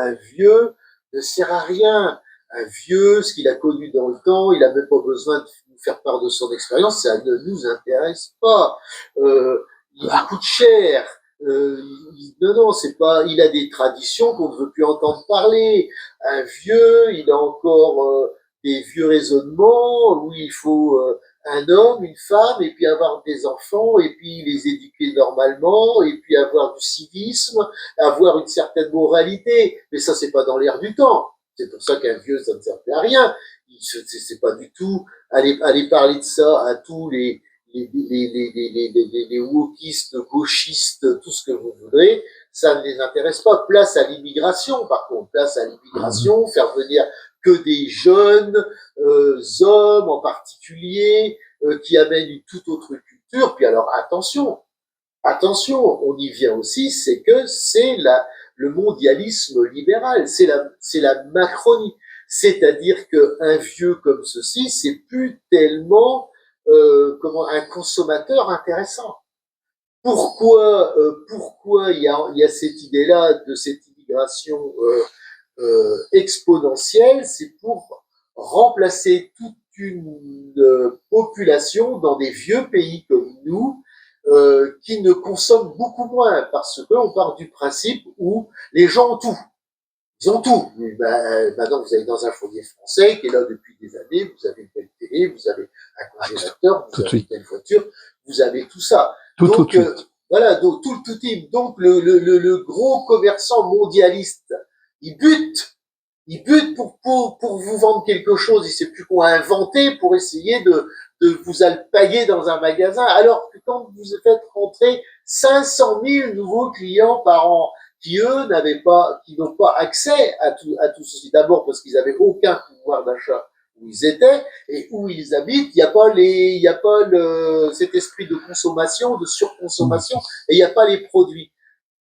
un vieux ne sert à rien. Un vieux, ce qu'il a connu dans le temps, il n'a même pas besoin de nous faire part de son expérience, ça ne nous intéresse pas. Il coûte cher. Non, c'est pas. Il a des traditions qu'on ne veut plus entendre parler. Un vieux, il a encore des vieux raisonnements où il faut un homme, une femme, et puis avoir des enfants, et puis les éduquer normalement, et puis avoir du civisme, avoir une certaine moralité. Mais ça, c'est pas dans l'air du temps. C'est pour ça qu'un vieux, ça ne sert à rien. C'est pas du tout aller parler de ça à tous les wokistes, gauchistes, tout ce que vous voudrez, ça ne les intéresse pas. Place à l'immigration, par contre, place à l'immigration, faire venir que des jeunes hommes en particulier qui amènent une toute autre culture. Puis alors attention, on y vient aussi, c'est que c'est le mondialisme libéral, c'est la Macronie. C'est-à-dire qu'un vieux comme ceci, c'est plus tellement un consommateur intéressant. Pourquoi il y a cette idée-là de cette immigration exponentielle? C'est pour remplacer toute une population dans des vieux pays comme nous qui ne consomment beaucoup moins parce qu'on part du principe où les gens ont tout. Ils ont tout. Maintenant, vous allez dans un foyer français qui est là depuis des années, vous avez une belle télé, vous avez un congélateur, vous avez une belle voiture, vous avez tout ça. Donc, voilà, donc tout type. Donc, le gros commerçant mondialiste, il bute pour vous vendre quelque chose, il sait plus quoi inventer pour essayer de vous alpaguer dans un magasin, alors que quand vous faites rentrer 500 000 nouveaux clients par an, qui eux n'ont pas accès à tout ceci. D'abord parce qu'ils n'avaient aucun pouvoir d'achat où ils étaient et où ils habitent. Il n'y a pas cet esprit de consommation, de surconsommation, et il n'y a pas les produits.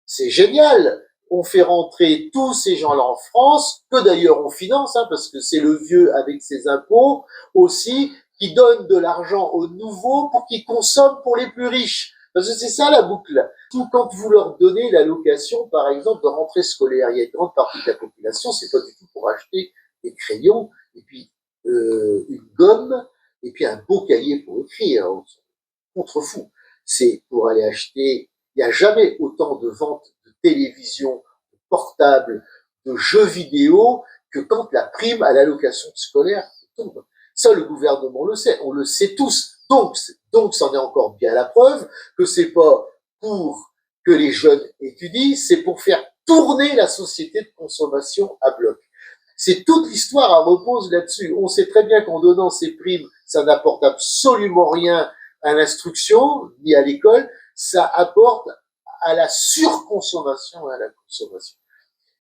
C'est génial. On fait rentrer tous ces gens-là en France, que d'ailleurs on finance, parce que c'est le vieux avec ses impôts aussi, qui donne de l'argent aux nouveaux pour qu'ils consomment pour les plus riches. Parce que c'est ça la boucle. Tout quand vous leur donnez l'allocation, par exemple, de rentrée scolaire, il y a une grande partie de la population, c'est pas du tout pour acheter des crayons, et puis une gomme, et puis un beau cahier pour écrire. On contrefou. C'est pour aller acheter. Il n'y a jamais autant de ventes de télévision, de portables, de jeux vidéo que quand la prime à l'allocation scolaire tombe. Ça, le gouvernement le sait, on le sait tous. Donc, c'en est encore bien la preuve que c'est pas pour que les jeunes étudient, c'est pour faire tourner la société de consommation à bloc. C'est toute l'histoire, elle repose là-dessus. On sait très bien qu'en donnant ces primes, ça n'apporte absolument rien à l'instruction, ni à l'école, ça apporte à la surconsommation et à la consommation.